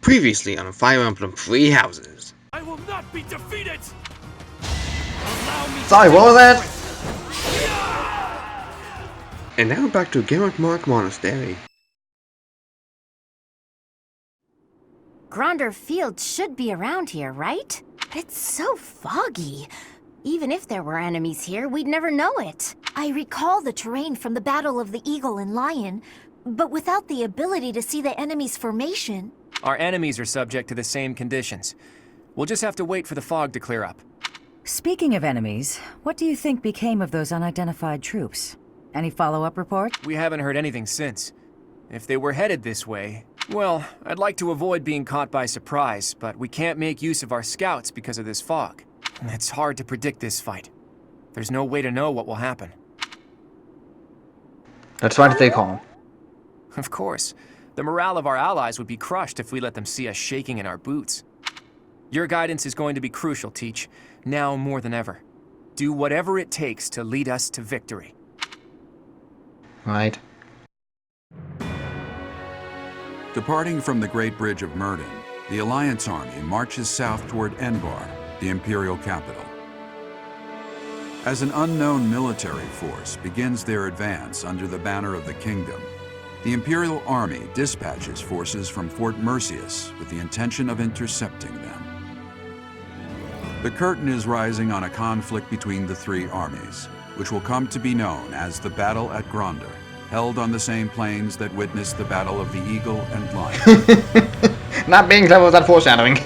Previously on Fire Emblem Three Houses. I will not be defeated! Sorry, what was that? And now back to Mark Monastery. Gronder Field should be around here, right? It's so foggy. Even if there were enemies here, we'd never know it. I recall the terrain from the Battle of the Eagle and Lion, but without the ability to see the enemy's formation. Our enemies are subject to the same conditions. We'll just have to wait for the fog to clear up. Speaking of enemies, what do you think became of those unidentified troops? Any follow-up report? We haven't heard anything since. If they were headed this way, well, I'd like to avoid being caught by surprise, but we can't make use of our scouts because of this fog. It's hard to predict this fight. There's no way to know what will happen. Let's try to stay calm. Of course. The morale of our allies would be crushed if we let them see us shaking in our boots. Your guidance is going to be crucial, Teach, now more than ever. Do whatever it takes to lead us to victory. Right. Departing from the Great Bridge of Murden, the Alliance Army marches south toward Enbar, the Imperial capital. As an unknown military force begins their advance under the banner of the Kingdom, the Imperial Army dispatches forces from Fort Mercius with the intention of intercepting them. The curtain is rising on a conflict between the three armies, which will come to be known as the Battle at Gronder, held on the same plains that witnessed the Battle of the Eagle and Lion. Not being clever was that foreshadowing.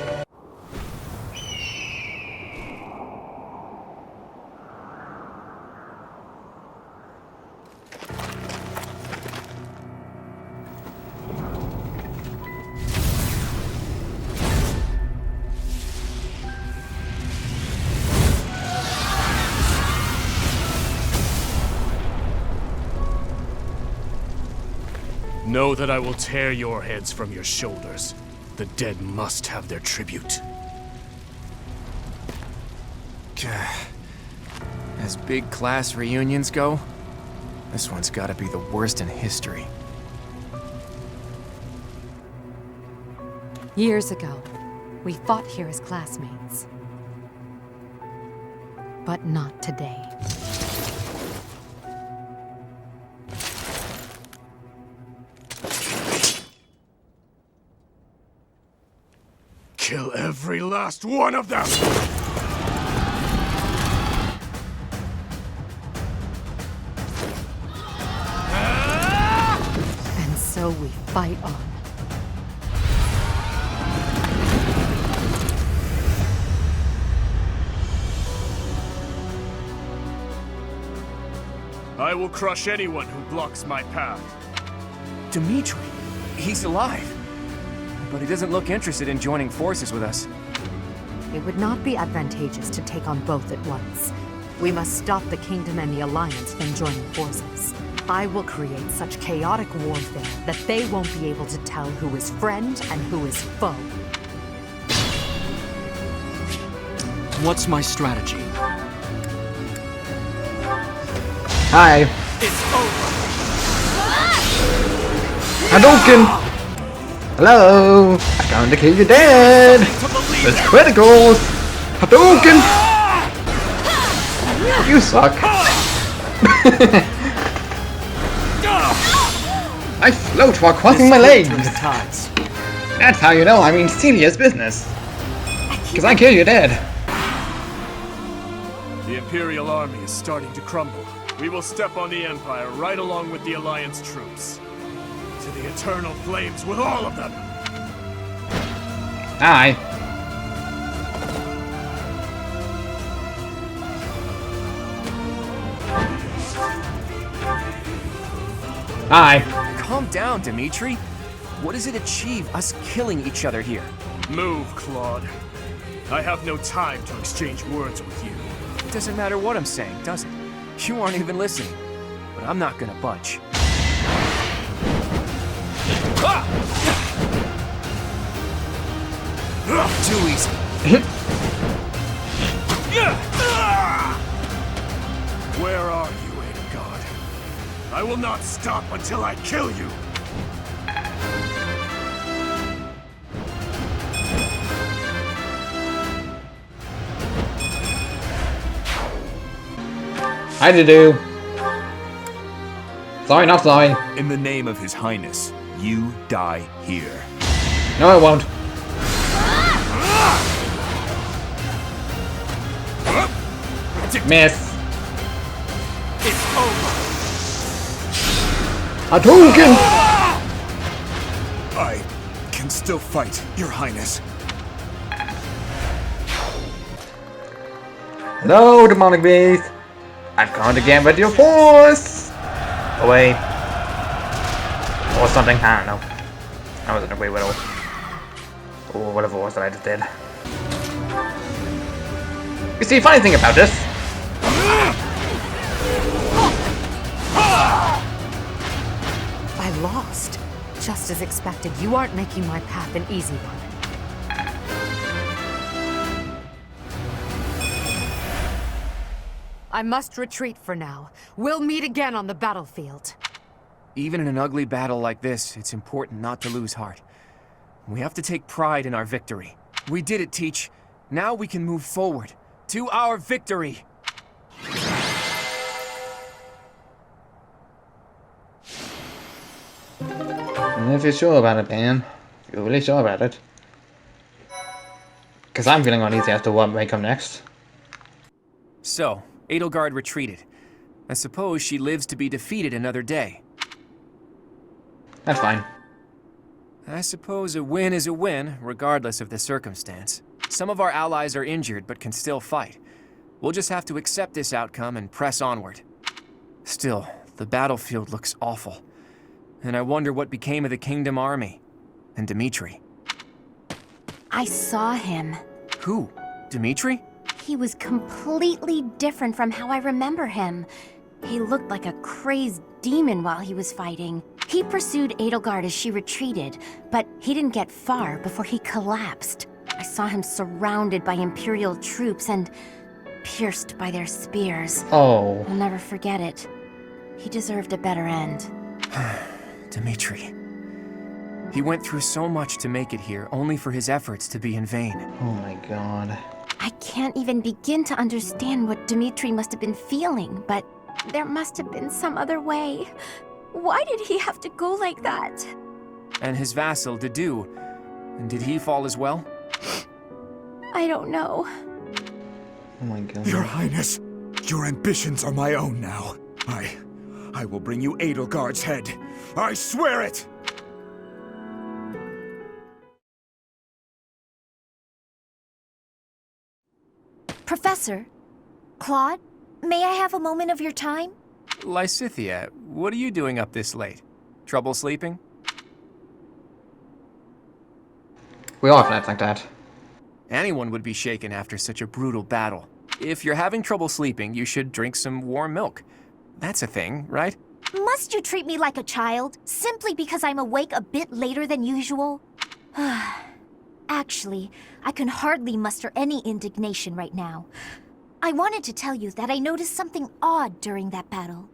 Know that I will tear your heads from your shoulders. The dead must have their tribute. As big class reunions go, this one's gotta be the worst in history. Years ago, we fought here as classmates. But not today. Kill every last one of them! And so we fight on. I will crush anyone who blocks my path. Dimitri, he's alive. But he doesn't look interested in joining forces with us. It would not be advantageous to take on both at once. We must stop the Kingdom and the Alliance from joining forces. I will create such chaotic warfare that they won't be able to tell who is friend and who is foe. What's my strategy? Hi. It's over! Hadouken! Hello! I'm going to kill you dead! It's criticals! Hadouken! You suck! I float while crossing my legs! That's how you know I mean serious business! Because I kill you dead! The Imperial Army is starting to crumble. We will step on the Empire right along with the Alliance troops. To the eternal flames with all of them! Aye. Aye. Calm down, Dimitri. What does it achieve, us killing each other here? Move, Claude. I have no time to exchange words with you. It doesn't matter what I'm saying, does it? You aren't even listening. But I'm not gonna budge. Too easy. Where are you, Ada? I will not stop until I kill you! Hi, do. Sorry, not sorry. In the name of His Highness, you die here. No, I won't. Miss. It's over. A token! I can still fight, Your Highness. Hello, demonic beast. I've come again with your force. Away. Or something, I don't know. I wasn't a Grey Widow. Or whatever it was that I just did. You see, funny thing about this. I lost. Just as expected, you aren't making my path an easy one. I must retreat for now. We'll meet again on the battlefield. Even in an ugly battle like this, it's important not to lose heart. We have to take pride in our victory. We did it, Teach. Now we can move forward to our victory. And if you're sure about it, man. If you're really sure about it. Because I'm feeling uneasy as to what may come next. So, Edelgard retreated. I suppose she lives to be defeated another day. That's fine. I suppose a win is a win, regardless of the circumstance. Some of our allies are injured, but can still fight. We'll just have to accept this outcome and press onward. Still, the battlefield looks awful. And I wonder what became of the Kingdom Army. And Dimitri. I saw him. Who? Dimitri? He was completely different from how I remember him. He looked like a crazed demon while he was fighting. He pursued Edelgard as she retreated, but he didn't get far before he collapsed. I saw him surrounded by Imperial troops and pierced by their spears. Oh. I'll never forget it. He deserved a better end. Dimitri. He went through so much to make it here, only for his efforts to be in vain. Oh my god. I can't even begin to understand what Dimitri must have been feeling, but there must have been some other way. Why did he have to go like that? And his vassal, Dedu. Did he fall as well? I don't know. Oh my god. Your Highness, your ambitions are my own now. I will bring you Edelgard's head. I swear it! Professor, Claude, may I have a moment of your time? Lysithea, what are you doing up this late? Trouble sleeping? We all have nights like that. Anyone would be shaken after such a brutal battle. If you're having trouble sleeping, you should drink some warm milk. That's a thing, right? Must you treat me like a child, simply because I'm awake a bit later than usual? Actually, I can hardly muster any indignation right now. I wanted to tell you that I noticed something odd during that battle.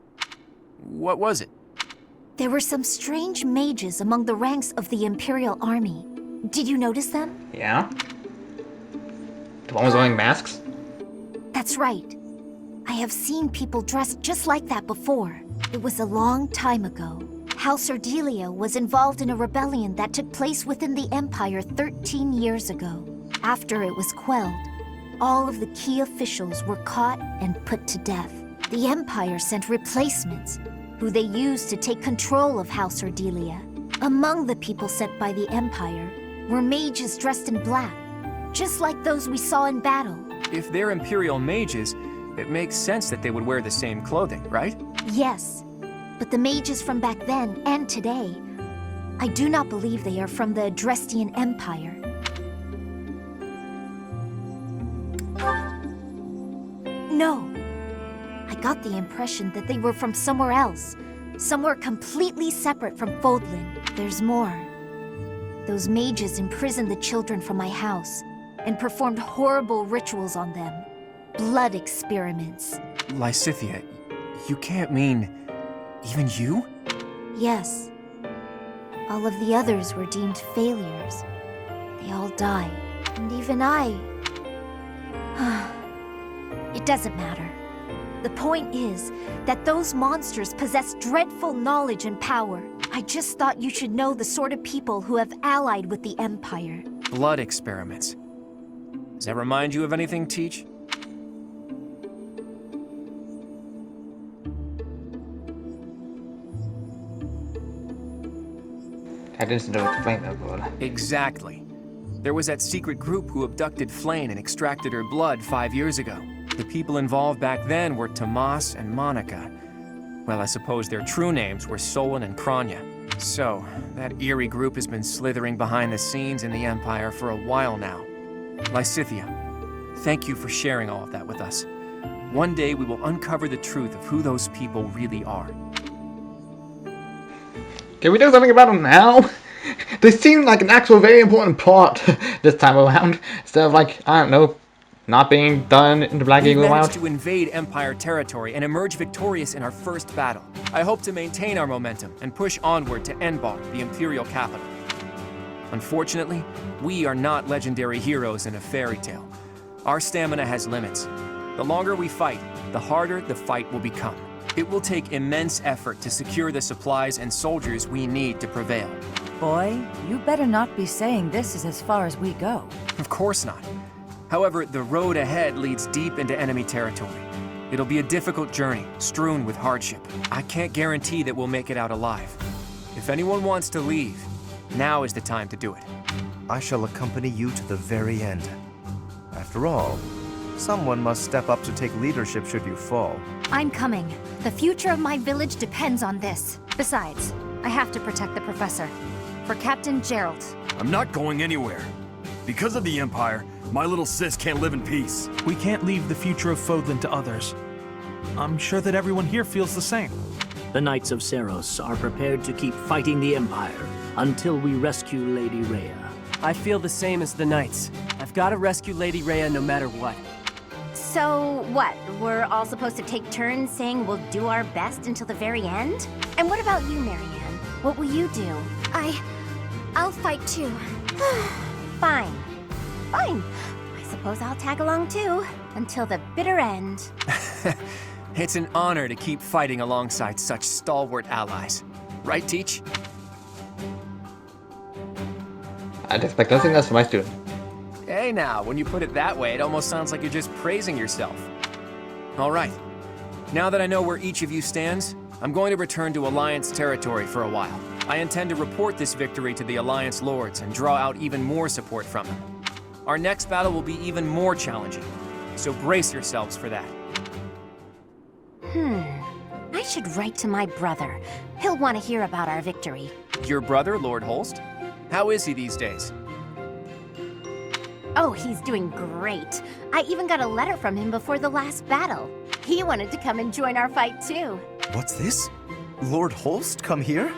What was it? There were some strange mages among the ranks of the Imperial Army. Did you notice them? Yeah? The one was wearing masks? That's right. I have seen people dressed just like that before. It was a long time ago. House Ardelia was involved in a rebellion that took place within the Empire 13 years ago. After it was quelled, all of the key officials were caught and put to death. The Empire sent replacements, who they used to take control of House Ardelia. Among the people sent by the Empire were mages dressed in black, just like those we saw in battle. If they're Imperial mages, it makes sense that they would wear the same clothing, right? Yes, but the mages from back then and today, I do not believe they are from the Adrestian Empire. No. I got the impression that they were from somewhere else. Somewhere completely separate from Fodlan. There's more. Those mages imprisoned the children from my house and performed horrible rituals on them. Blood experiments. Lysithea, you can't mean... even you? Yes. All of the others were deemed failures. They all died. And even I... It doesn't matter. The point is that those monsters possess dreadful knowledge and power. I just thought you should know the sort of people who have allied with the Empire. Blood experiments. Does that remind you of anything, Teach? I didn't know to explain that, but... Exactly. There was that secret group who abducted Flane and extracted her blood 5 years ago. The people involved back then were Tomas and Monica. Well, I suppose their true names were Solon and Kranya. So, that eerie group has been slithering behind the scenes in the Empire for a while now. Lysithea, thank you for sharing all of that with us. One day we will uncover the truth of who those people really are. Can we do something about them now? They seem like an actual very important part this time around, instead of like, I don't know, not being done in the Black Eagle We route. managed to invade Empire territory and emerge victorious in our first battle. I hope to maintain our momentum and push onward to Enbar, the Imperial capital. Unfortunately, we are not legendary heroes in a fairy tale. Our stamina has limits. The longer we fight, the harder the fight will become. It will take immense effort to secure the supplies and soldiers we need to prevail. Boy, you better not be saying this is as far as we go. Of course not. However, the road ahead leads deep into enemy territory. It'll be a difficult journey, strewn with hardship. I can't guarantee that we'll make it out alive. If anyone wants to leave, now is the time to do it. I shall accompany you to the very end. After all, someone must step up to take leadership should you fall. I'm coming. The future of my village depends on this. Besides, I have to protect the professor. For Captain Gerald. I'm not going anywhere. Because of the Empire, my little sis can't live in peace. We can't leave the future of Fodlan to others. I'm sure that everyone here feels the same. The Knights of Seros are prepared to keep fighting the Empire until we rescue Lady Rhea. I feel the same as the Knights. I've got to rescue Lady Rhea no matter what. So, what? We're all supposed to take turns saying we'll do our best until the very end? And what about you, Marianne? What will you do? I'll fight too. Fine. Fine. I suppose I'll tag along too, until the bitter end. It's an honor to keep fighting alongside such stalwart allies. Right, Teach? I'd expect nothing less from my student. Hey now, when you put it that way, it almost sounds like you're just praising yourself. All right. Now that I know where each of you stands, I'm going to return to Alliance territory for a while. I intend to report this victory to the Alliance Lords and draw out even more support from them. Our next battle will be even more challenging, so brace yourselves for that. I should write to my brother. He'll want to hear about our victory. Your brother, Lord Holst? How is he these days? Oh, he's doing great. I even got a letter from him before the last battle. He wanted to come and join our fight too. What's this? Lord Holst come here?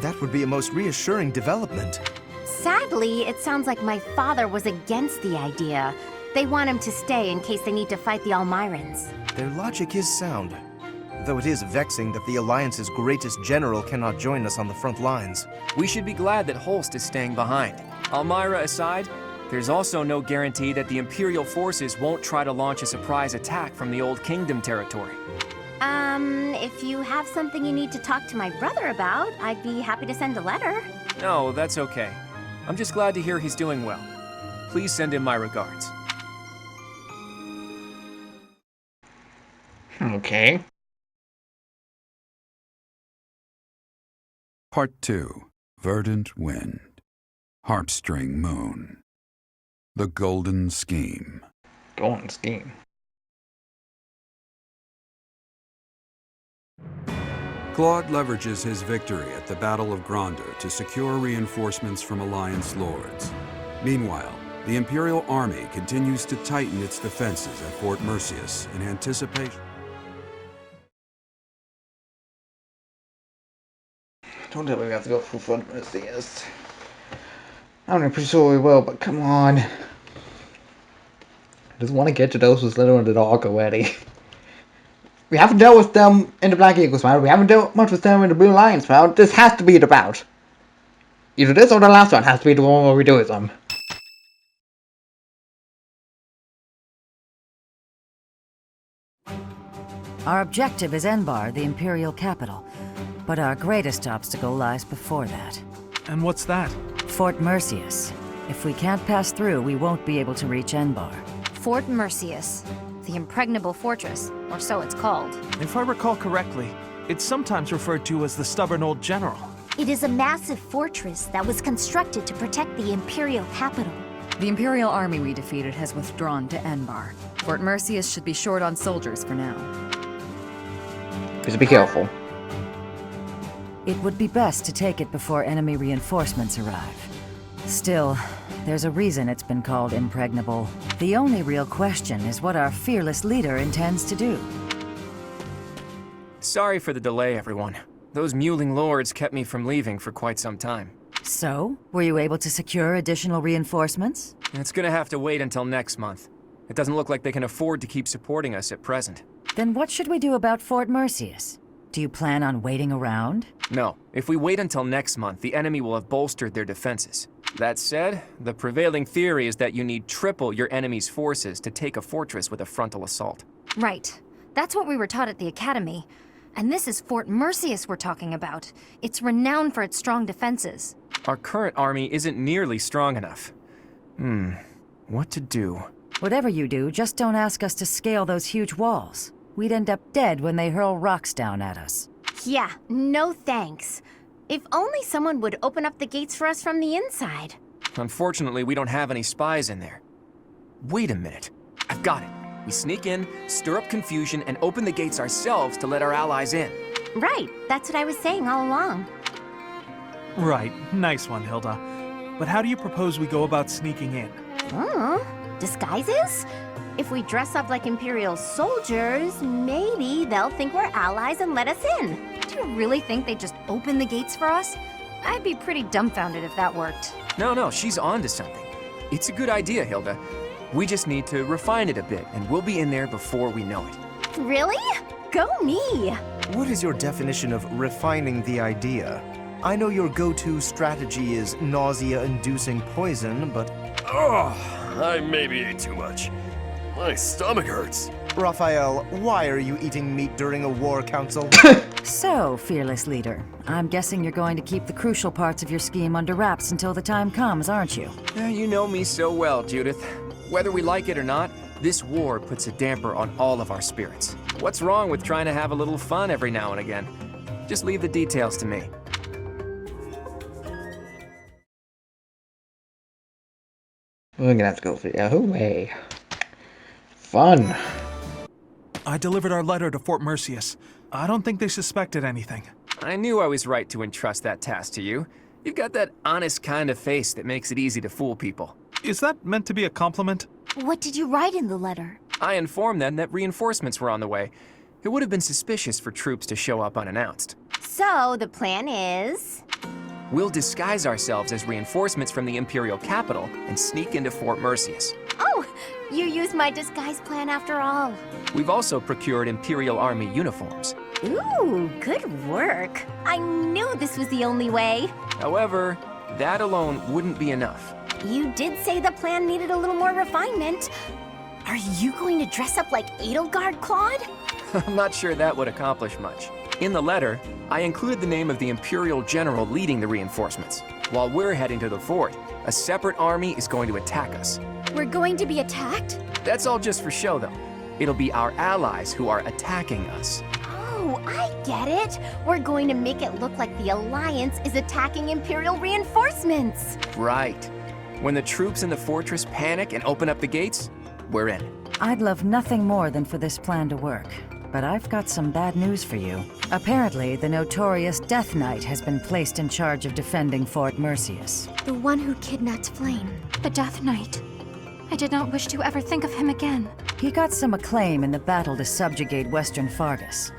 That would be a most reassuring development. Sadly, it sounds like my father was against the idea. They want him to stay in case they need to fight the Almirans. Their logic is sound, though it is vexing that the Alliance's greatest general cannot join us on the front lines. We should be glad that Holst is staying behind. Almira aside, there's also no guarantee that the Imperial forces won't try to launch a surprise attack from the Old Kingdom territory. If you have something you need to talk to my brother about, I'd be happy to send a letter. No, that's okay. I'm just glad to hear he's doing well. Please send him my regards. Okay. Part 2. Verdant Wind. Heartstring Moon. The Golden Scheme. Golden Scheme. Claude leverages his victory at the Battle of Gronder to secure reinforcements from Alliance Lords. Meanwhile, the Imperial Army continues to tighten its defenses at Fort Mercius in anticipation. Don't tell me we have to go for Fort Mercius. I'm not pretty sure we will, but come on. I just want to get to those who's little in the dark already. We haven't dealt with them in the Black Eagles round. We haven't dealt much with them in the Blue Lions round. This has to be the bout. Either this or the last one has to be the one where we do with them. Our objective is Enbar, the Imperial capital. But our greatest obstacle lies before that. And what's that? Fort Mercius. If we can't pass through, we won't be able to reach Enbar. Fort Mercius, the impregnable fortress, or so it's called. If I recall correctly, it's sometimes referred to as the Stubborn Old General. It is a massive fortress that was constructed to protect the Imperial capital. The Imperial army we defeated has withdrawn to Enbar. Fort Mercius should be short on soldiers for now. Just be careful. It would be best to take it before enemy reinforcements arrive. Still, there's a reason it's been called impregnable. The only real question is what our fearless leader intends to do. Sorry for the delay, everyone. Those mewling lords kept me from leaving for quite some time. So, were you able to secure additional reinforcements? It's gonna have to wait until next month. It doesn't look like they can afford to keep supporting us at present. Then what should we do about Fort Mercius? Do you plan on waiting around? No. If we wait until next month, the enemy will have bolstered their defenses. That said, the prevailing theory is that you need triple your enemy's forces to take a fortress with a frontal assault. Right. That's what we were taught at the academy. And this is Fort Mercius we're talking about. It's renowned for its strong defenses. Our current army isn't nearly strong enough. What to do? Whatever you do, just don't ask us to scale those huge walls. We'd end up dead when they hurl rocks down at us. Yeah, no thanks. If only someone would open up the gates for us from the inside. Unfortunately, we don't have any spies in there. Wait a minute. I've got it. We sneak in, stir up confusion, and open the gates ourselves to let our allies in. Right, that's what I was saying all along. Right, nice one, Hilda. But how do you propose we go about sneaking in? Disguises? If we dress up like Imperial soldiers, maybe they'll think we're allies and let us in. Do you really think they'd just open the gates for us? I'd be pretty dumbfounded if that worked. No, she's on to something. It's a good idea, Hilda. We just need to refine it a bit, and we'll be in there before we know it. Really? Go me! What is your definition of refining the idea? I know your go-to strategy is nausea-inducing poison, but... I maybe ate too much. My stomach hurts. Raphael, why are you eating meat during a war council? So, fearless leader, I'm guessing you're going to keep the crucial parts of your scheme under wraps until the time comes, aren't you? You know me so well, Judith. Whether we like it or not, this war puts a damper on all of our spirits. What's wrong with trying to have a little fun every now and again? Just leave the details to me. We're gonna have to go for the other way. Fun. I delivered our letter to Fort Mercius. I don't think they suspected anything. I knew I was right to entrust that task to you. You've got that honest kind of face that makes it easy to fool people. Is that meant to be a compliment? What did you write in the letter? I informed them that reinforcements were on the way. It would have been suspicious for troops to show up unannounced. So, the plan is... We'll disguise ourselves as reinforcements from the Imperial capital and sneak into Fort Mercius. Oh, you used my disguise plan after all. We've also procured Imperial Army uniforms. Ooh, good work. I knew this was the only way. However, that alone wouldn't be enough. You did say the plan needed a little more refinement. Are you going to dress up like Edelgard, Claude? I'm not sure that would accomplish much. In the letter, I included the name of the Imperial General leading the reinforcements. While we're heading to the fort, a separate army is going to attack us. We're going to be attacked? That's all just for show, though. It'll be our allies who are attacking us. Oh, I get it. We're going to make it look like the Alliance is attacking Imperial reinforcements. Right. When the troops in the fortress panic and open up the gates, we're in. I'd love nothing more than for this plan to work. But I've got some bad news for you. Apparently, the notorious Death Knight has been placed in charge of defending Fort Mercius. The one who kidnapped Flame. The Death Knight. I did not wish to ever think of him again. He got some acclaim in the battle to subjugate Western Fargus.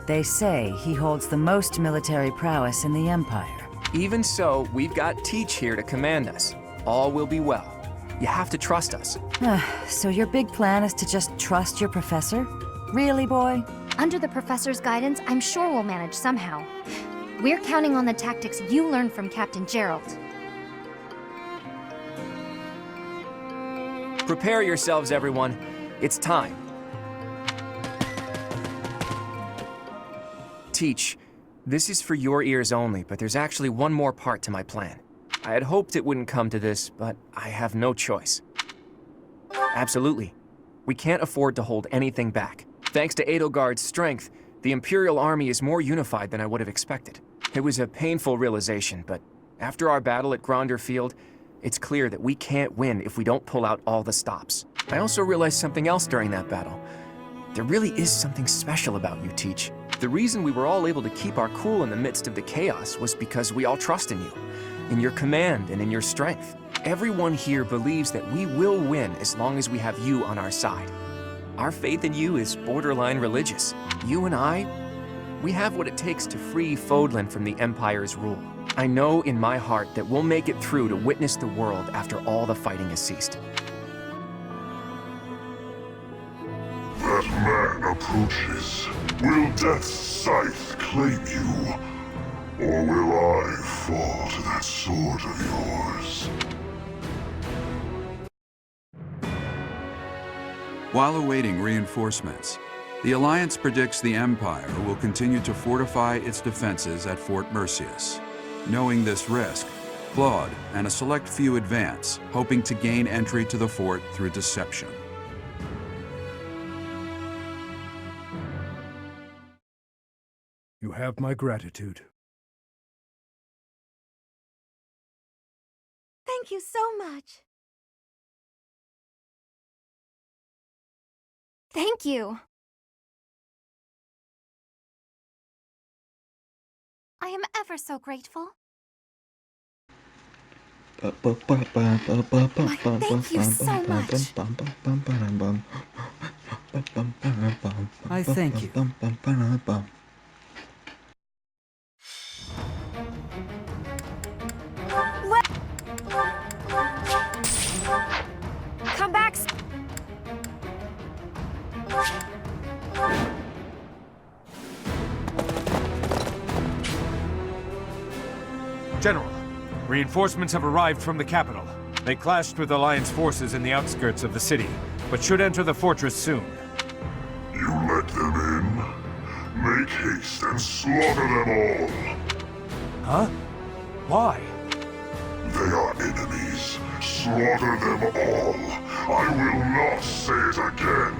They say he holds the most military prowess in the Empire. Even so, we've got Teach here to command us. All will be well. You have to trust us. So your big plan is to just trust your professor? Really, boy? Under the professor's guidance, I'm sure we'll manage somehow. We're counting on the tactics you learned from Captain Gerald. Prepare yourselves, everyone. It's time. Teach, this is for your ears only, but there's actually one more part to my plan. I had hoped it wouldn't come to this, but I have no choice. Absolutely. We can't afford to hold anything back. Thanks to Edelgard's strength, the Imperial Army is more unified than I would have expected. It was a painful realization, but after our battle at Gronder Field, it's clear that we can't win if we don't pull out all the stops. I also realized something else during that battle. There really is something special about you, Teach. The reason we were all able to keep our cool in the midst of the chaos was because we all trust in you, in your command and in your strength. Everyone here believes that we will win as long as we have you on our side. Our faith in you is borderline religious. You and I, we have what it takes to free Fodlan from the Empire's rule. I know in my heart that we'll make it through to witness the world after all the fighting has ceased. That man approaches. Will Death's scythe claim you? Or will I fall to that sword of yours? While awaiting reinforcements, the Alliance predicts the Empire will continue to fortify its defenses at Fort Mercius. Knowing this risk, Claude and a select few advance, hoping to gain entry to the fort through deception. You have my gratitude. Thank you so much. Thank you. I am ever so grateful. Thank you so much. I thank you. Come back. General, reinforcements have arrived from the capital. They clashed with Alliance forces in the outskirts of the city, but should enter the fortress soon. You let them in? Make haste and slaughter them all! Huh? Why? They are enemies. Slaughter them all. I will not say it again.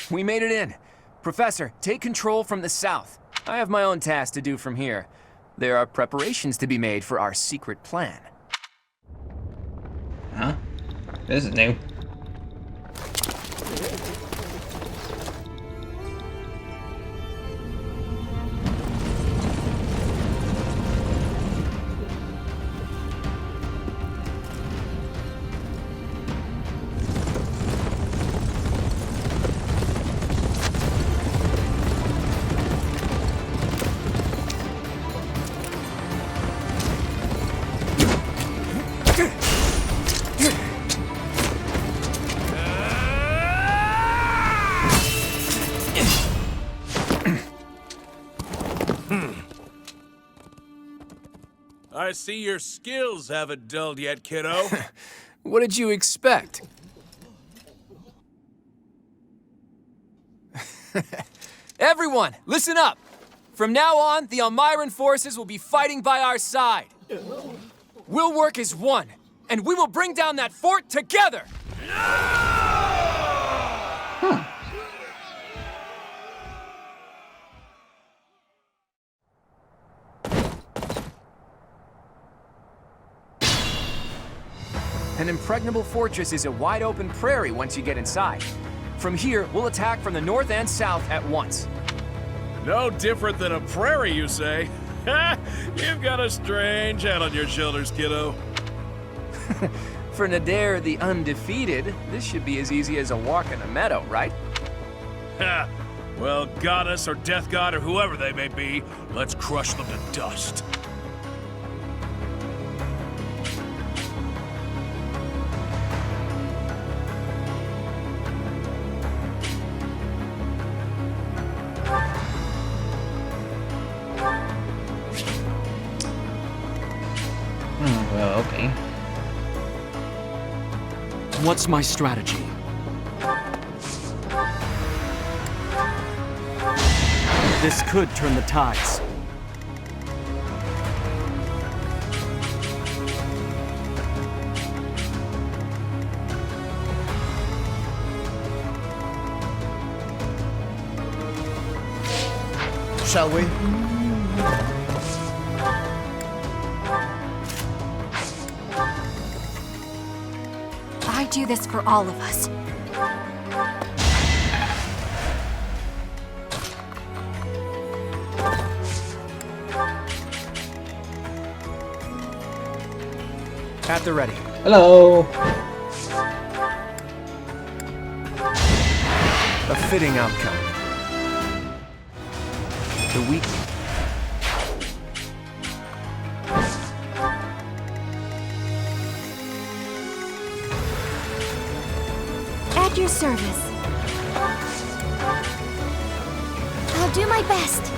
We made it in. Professor, take control from the south. I have my own task to do from here. There are preparations to be made for our secret plan. Huh? This is new. I see your skills haven't dulled yet, kiddo. What did you expect? Everyone, listen up! From now on, the Almiran forces will be fighting by our side. We'll work as one, and we will bring down that fort together! An impregnable fortress is a wide-open prairie once you get inside. From here, we'll attack from the north and south at once. No different than a prairie, you say? You've got a strange head on your shoulders, kiddo. For Nadir the Undefeated, this should be as easy as a walk in a meadow, right? Ha! Well, goddess or death god or whoever they may be, let's crush them to dust. Well, okay. What's my strategy? This could turn the tides. Shall we? I do this for all of us. At the ready. Hello. A fitting outcome. The weak. At your service. I'll do my best.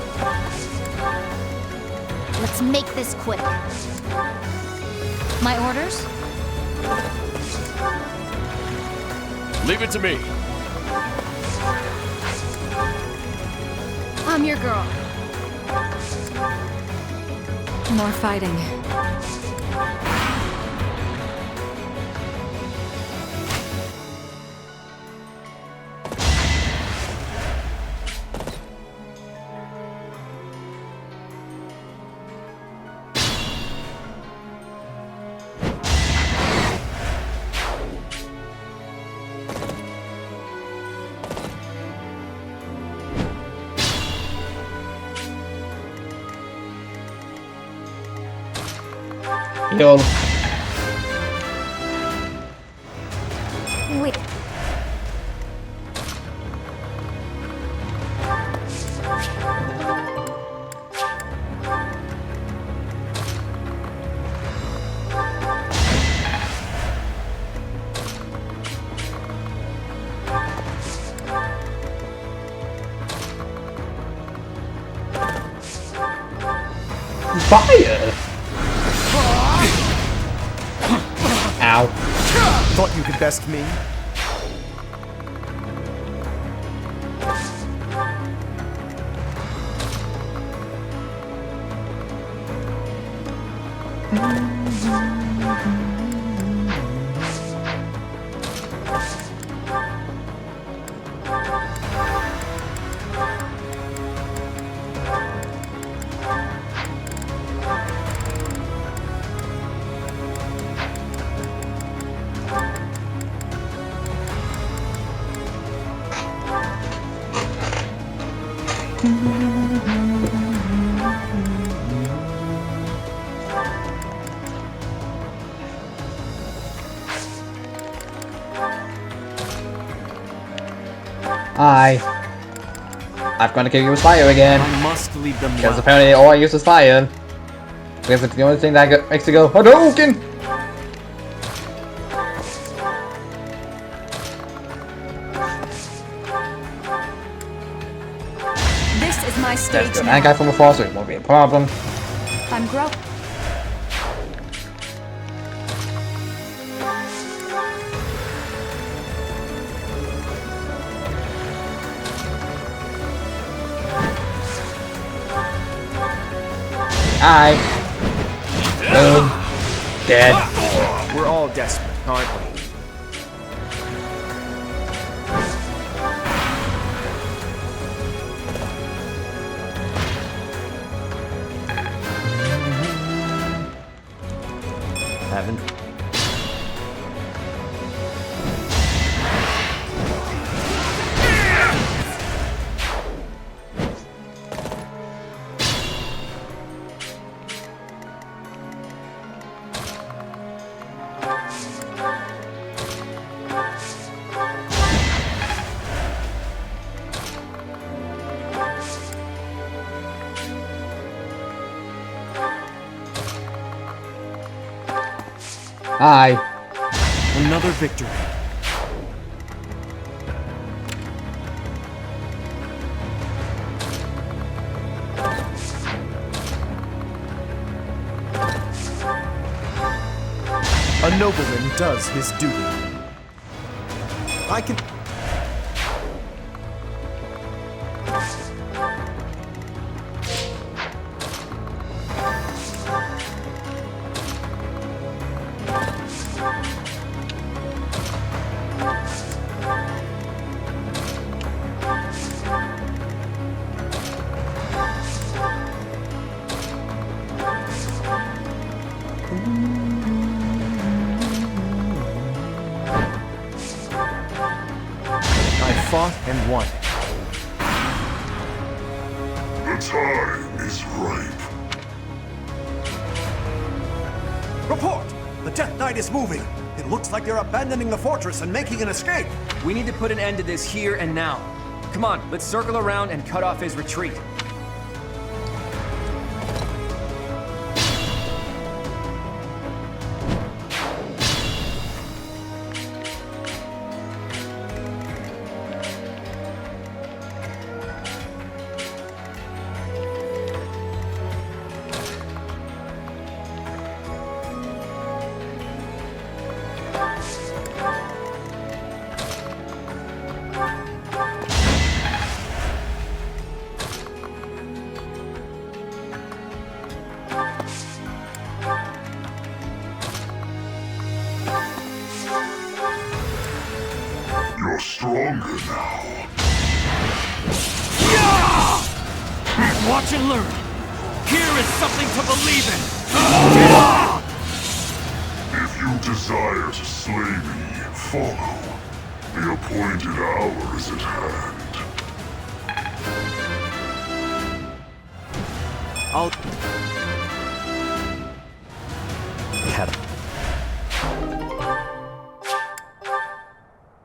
Let's make this quick. My orders? Leave it to me. I'm your girl. More fighting. Yo. Wait. Fire! Ow. Thought you could best me? I'm gonna kill you with fire again. I must lead them Because well. apparently all I use is fire. Because it's the only thing that makes it go Hadouken! This is my That's stage good. now. And guy from afar, so it won't be a problem. I'm grow. Aye. Boom. Dead. We're all desperate, aren't we? Haven't. Aye. Another victory. A nobleman does his duty. I can... fought and won. The time is ripe. Report! The Death Knight is moving. It looks like they're abandoning the fortress and making an escape. We need to put an end to this here and now. Come on, let's circle around and cut off his retreat. You're stronger now. Watch and learn. Here is something to believe in. If you desire to slay me, follow. The appointed hour is at hand. I'll...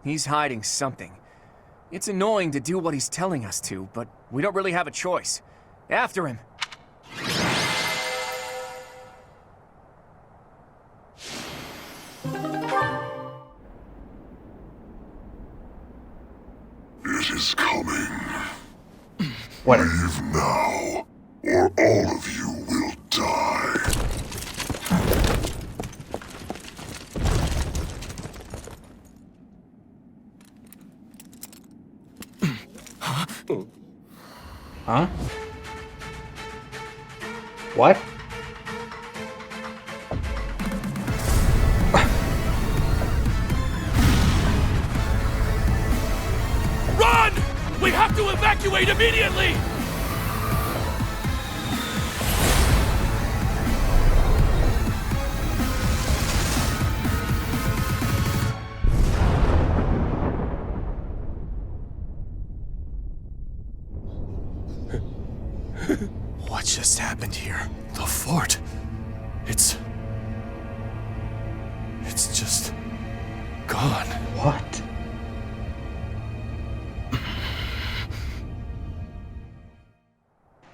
He's hiding something. It's annoying to do what he's telling us to, but we don't really have a choice. After him. It is coming. What? Leave now, or all of you will die. Huh? What? Run! We have to evacuate immediately! What just happened here? The fort. It's just gone. What?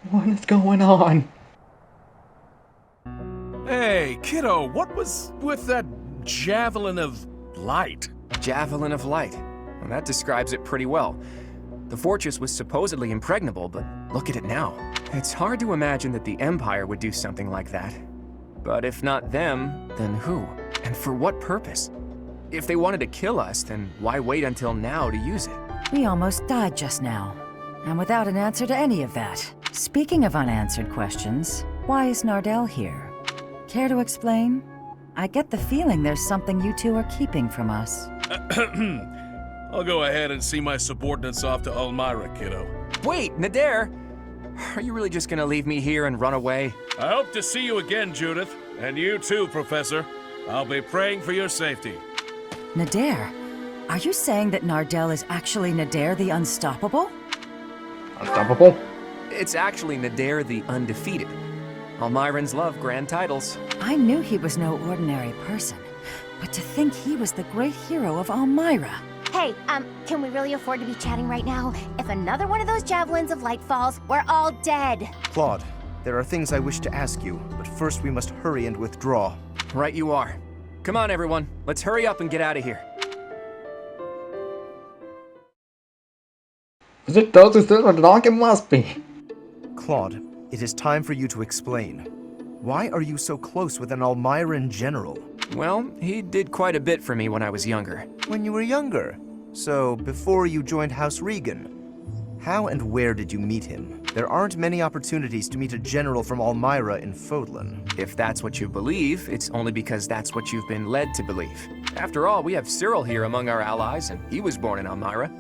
What is going on? Hey, kiddo, what was with that javelin of light? Javelin of light. Well, that describes it pretty well. The fortress was supposedly impregnable, but look at it now. It's hard to imagine that the Empire would do something like that. But if not them, then who? And for what purpose? If they wanted to kill us, then why wait until now to use it? We almost died just now, and without an answer to any of that. Speaking of unanswered questions, why is Nardell here? Care to explain? I get the feeling there's something you two are keeping from us. I'll go ahead and see my subordinates off to Elmira, kiddo. Wait, Nader! Are you really just gonna leave me here and run away? I hope to see you again, Judith. And you too, Professor. I'll be praying for your safety. Nader? Are you saying that Nardell is actually Nader the Unstoppable? Unstoppable? It's actually Nader the Undefeated. Almirans love grand titles. I knew he was no ordinary person, but to think he was the great hero of Elmira. Hey, can we really afford to be chatting right now? If another one of those javelins of light falls, we're all dead. Claude, there are things I wish to ask you, but first we must hurry and withdraw. Right you are. Come on, everyone. Let's hurry up and get out of here. Is it those who still are dark? It must be. Claude, it is time for you to explain. Why are you so close with an Almiran general? Well, he did quite a bit for me when I was younger. When you were younger? So, before you joined House Regan. How and where did you meet him? There aren't many opportunities to meet a general from Almira in Fodlan. If that's what you believe, it's only because that's what you've been led to believe. After all, we have Cyril here among our allies, and he was born in Almira.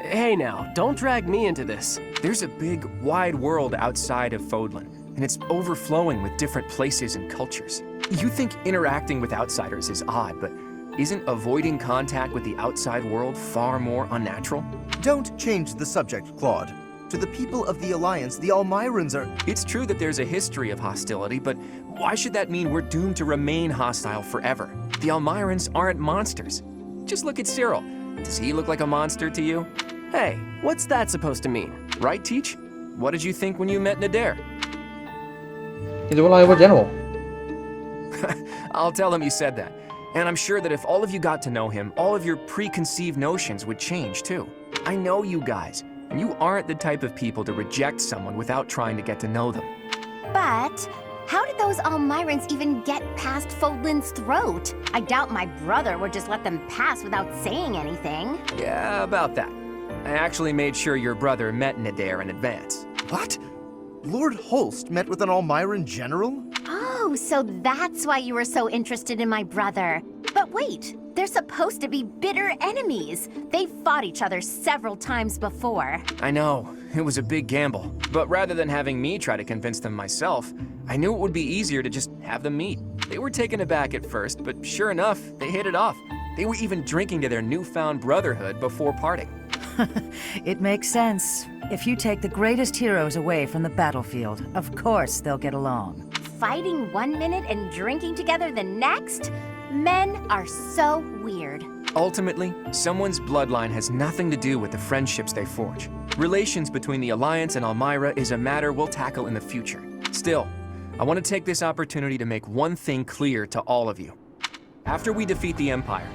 Hey now, don't drag me into this. There's a big, wide world outside of Fodlan, and it's overflowing with different places and cultures. You think interacting with outsiders is odd, but Isn't avoiding contact with the outside world far more unnatural? Don't change the subject, Claude. To the people of the Alliance, the Almirans are... It's true that there's a history of hostility, but why should that mean we're doomed to remain hostile forever? The Almirans aren't monsters. Just look at Cyril. Does he look like a monster to you? Hey, what's that supposed to mean? Right, Teach? What did you think when you met Nader? He's a reliable general. I'll tell him you said that. And I'm sure that if all of you got to know him, all of your preconceived notions would change too. I know you guys, and you aren't the type of people to reject someone without trying to get to know them. But how did those Almirans even get past Fodlan's throat? I doubt my brother would just let them pass without saying anything. Yeah, about that. I actually made sure your brother met Nader in advance. What? Lord Holst met with an Almiran general? Oh, so that's why you were so interested in my brother. But wait, they're supposed to be bitter enemies. They've fought each other several times before. I know, it was a big gamble. But rather than having me try to convince them myself, I knew it would be easier to just have them meet. They were taken aback at first, but sure enough, they hit it off. They were even drinking to their newfound brotherhood before parting. It makes sense. If you take the greatest heroes away from the battlefield, of course they'll get along. Fighting one minute and drinking together the next? Men are so weird. Ultimately, someone's bloodline has nothing to do with the friendships they forge. Relations between the Alliance and Almira is a matter we'll tackle in the future. Still, I want to take this opportunity to make one thing clear to all of you. After we defeat the Empire,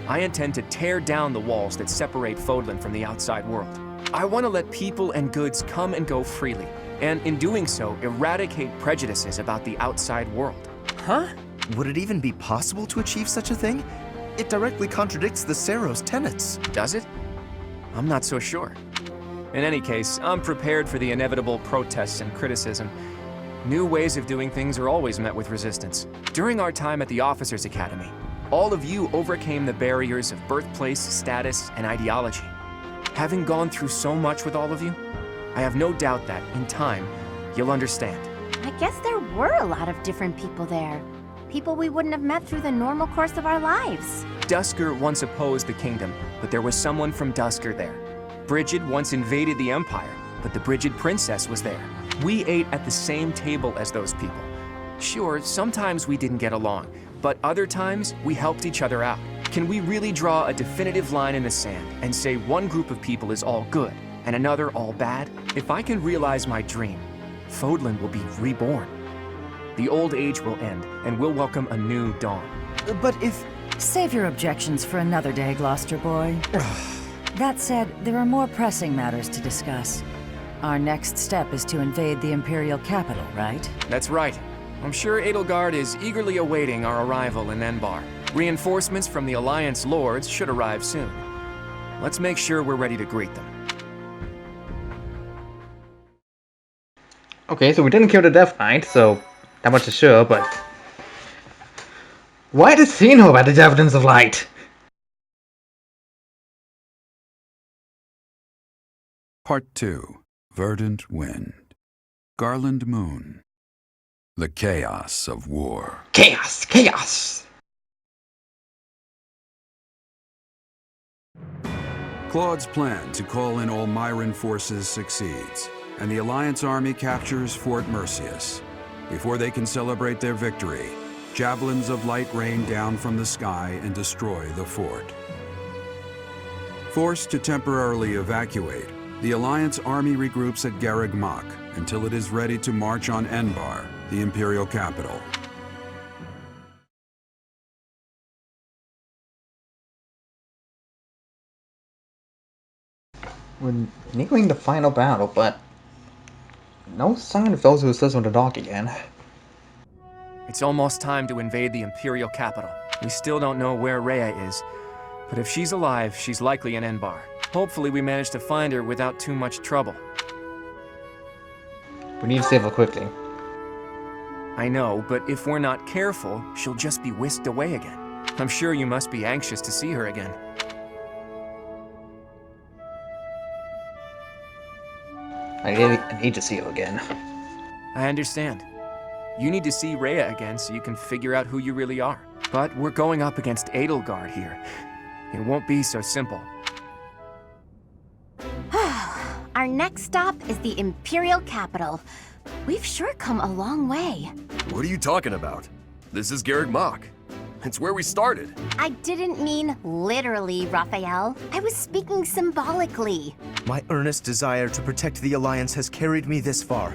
I intend to tear down the walls that separate Fodlan from the outside world. I want to let people and goods come and go freely, and in doing so, eradicate prejudices about the outside world. Huh? Would it even be possible to achieve such a thing? It directly contradicts the Seros tenets. Does it? I'm not so sure. In any case, I'm prepared for the inevitable protests and criticism. New ways of doing things are always met with resistance. During our time at the Officers Academy, all of you overcame the barriers of birthplace, status, and ideology. Having gone through so much with all of you, I have no doubt that, in time, you'll understand. I guess there were a lot of different people there. People we wouldn't have met through the normal course of our lives. Duscur once opposed the kingdom, but there was someone from Duscur there. Brigid once invaded the Empire, but the Brigid princess was there. We ate at the same table as those people. Sure, sometimes we didn't get along, but other times we helped each other out. Can we really draw a definitive line in the sand and say one group of people is all good and another all bad? If I can realize my dream, Fodlan will be reborn. The old age will end, and we'll welcome a new dawn. But if... Save your objections for another day, Gloucester boy. That said, there are more pressing matters to discuss. Our next step is to invade the Imperial capital, right? That's right. I'm sure Edelgard is eagerly awaiting our arrival in Enbar. Reinforcements from the Alliance Lords should arrive soon. Let's make sure we're ready to greet them. Okay, so we didn't kill the Death Knight, so that much is sure, but... Why does he know about the Javelins of Light? Part 2. Verdant Wind. Garland Moon. The Chaos of War. Chaos! Chaos! Claude's plan to call in Almiran forces succeeds, and the Alliance army captures Fort Mercius. Before they can celebrate their victory, javelins of light rain down from the sky and destroy the fort. Forced to temporarily evacuate, the Alliance army regroups at Garreg Mach until it is ready to march on Enbar, the Imperial capital. We're nearing the final battle, but no sign of those who assist on the dock again. It's almost time to invade the Imperial capital. We still don't know where Rhea is, but if she's alive, she's likely in Enbar. Hopefully we manage to find her without too much trouble. We need to save her quickly. I know, but if we're not careful, she'll just be whisked away again. I'm sure you must be anxious to see her again. I need to see her again. I understand. You need to see Rhea again so you can figure out who you really are. But we're going up against Edelgard here. It won't be so simple. Our next stop is the Imperial capital. We've sure come a long way. What are you talking about? This is Garreg Mach. It's where we started. I didn't mean literally, Raphael. I was speaking symbolically. My earnest desire to protect the Alliance has carried me this far.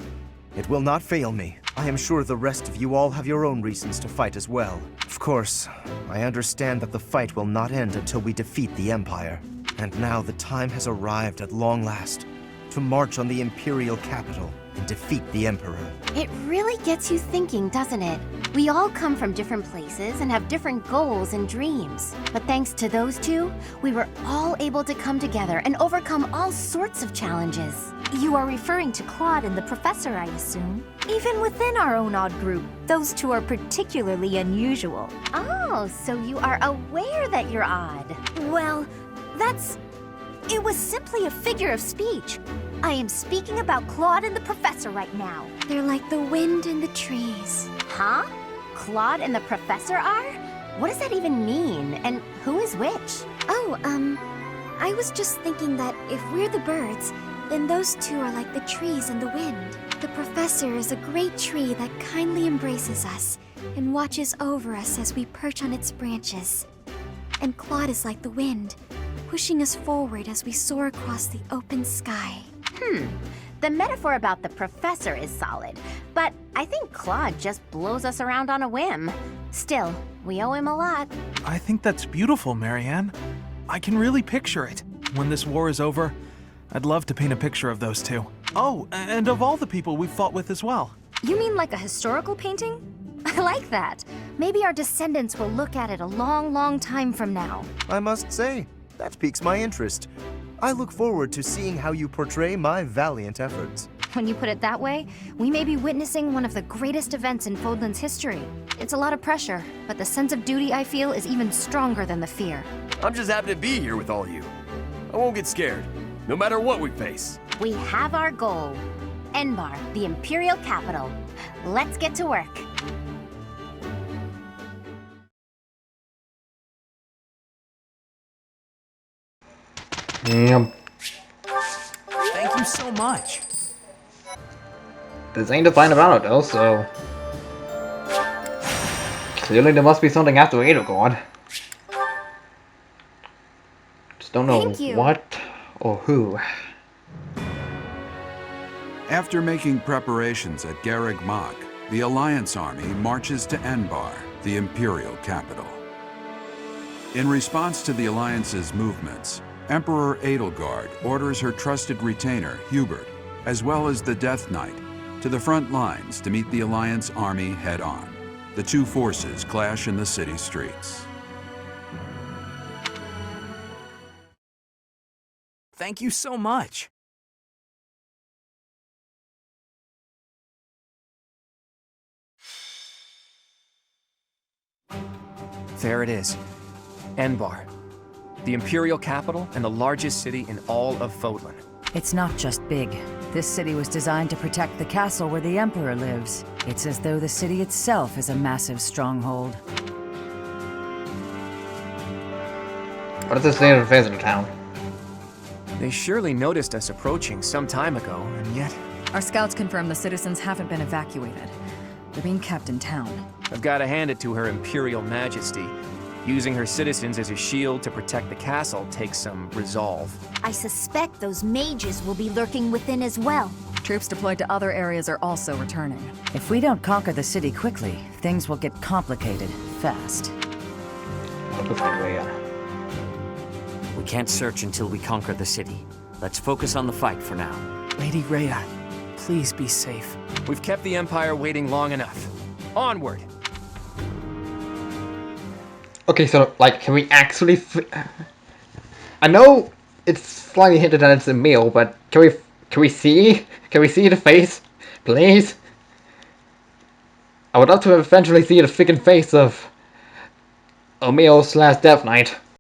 It will not fail me. I am sure the rest of you all have your own reasons to fight as well. Of course, I understand that the fight will not end until we defeat the Empire. And now the time has arrived at long last to march on the Imperial capital and defeat the Emperor. It really gets you thinking, doesn't it? We all come from different places and have different goals and dreams. But thanks to those two, we were all able to come together and overcome all sorts of challenges. You are referring to Claude and the Professor, I assume? Even within our own odd group, those two are particularly unusual. Oh, so you are aware that you're odd. Well, it was simply a figure of speech. I am speaking about Claude and the Professor right now. They're like the wind in the trees. Huh? Claude and the Professor are? What does that even mean? And who is which? Oh, I was just thinking that if we're the birds, then those two are like the trees and the wind. The Professor is a great tree that kindly embraces us and watches over us as we perch on its branches. And Claude is like the wind, pushing us forward as we soar across the open sky. The metaphor about the Professor is solid, but I think Claude just blows us around on a whim. Still, we owe him a lot. I think that's beautiful, Marianne. I can really picture it. When this war is over, I'd love to paint a picture of those two. Oh, and of all the people we've fought with as well. You mean like a historical painting? I like that. Maybe our descendants will look at it a long, long time from now. I must say, that piques my interest. I look forward to seeing how you portray my valiant efforts. When you put it that way, we may be witnessing one of the greatest events in Fodlan's history. It's a lot of pressure, but the sense of duty I feel is even stronger than the fear. I'm just happy to be here with all you. I won't get scared, no matter what we face. We have our goal. Enbar, the Imperial capital. Let's get to work. Yep. Thank you so much. This ain't the final battle though, so clearly there must be something after Edelgard. Just don't know what or who. After making preparations at Garreg Mach, the Alliance army marches to Enbar, the Imperial capital. In response to the Alliance's movements, Emperor Edelgard orders her trusted retainer, Hubert, as well as the Death Knight, to the front lines to meet the Alliance army head-on. The two forces clash in the city streets. Thank you so much. There it is. Enbar. The Imperial capital and the largest city in all of Fodlan. It's not just big. This city was designed to protect the castle where the Emperor lives. It's as though the city itself is a massive stronghold. What is the state of affairs in the town? They surely noticed us approaching some time ago, and yet... Our scouts confirm the citizens haven't been evacuated. They're being kept in town. I've got to hand it to Her Imperial Majesty. Using her citizens as a shield to protect the castle takes some resolve. I suspect those mages will be lurking within as well. Troops deployed to other areas are also returning. If we don't conquer the city quickly, things will get complicated fast. We can't search until we conquer the city. Let's focus on the fight for now. Lady Rhea, please be safe. We've kept the Empire waiting long enough. Onward! Okay, so, like, can we actually... I know it's slightly hinted that it's a meal, but can we see? Can we see the face? Please? I would love to eventually see the freaking face of Emil / Death Knight.